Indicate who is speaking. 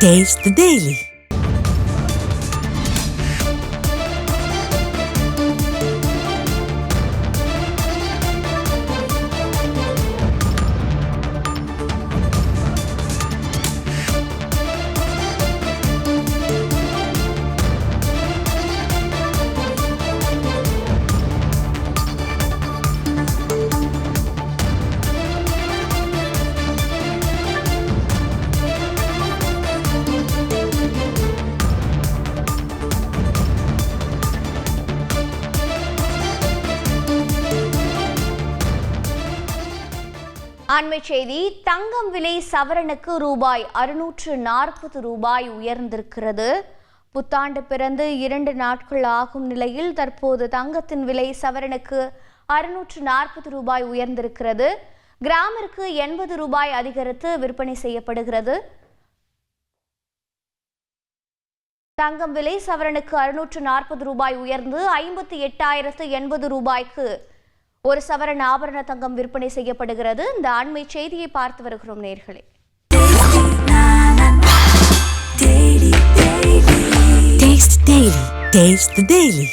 Speaker 1: Taste the Daily.
Speaker 2: அண்மை செய்தி. தங்கம் விலை சவரனுக்கு ரூபாய் 640 உயர்ந்திருக்கிறது. புத்தாண்டு பிறந்து 2 நாட்கள் ஆகும் நிலையில் தற்போது தங்கத்தின் விலை சவரனுக்கு 640 உயர்ந்திருக்கிறது. கிராமிற்கு 80 அதிகரித்து விற்பனை செய்யப்படுகிறது. தங்கம் விலை சவரனுக்கு 640 உயர்ந்து 58,080 ஒரு சவரன் ஆபரண தங்கம் விற்பனை செய்யப்படுகிறது. இந்த அண்மை செய்தியை பார்த்து வருகிறோம் நேயர்களே.
Speaker 1: Taste the Daily.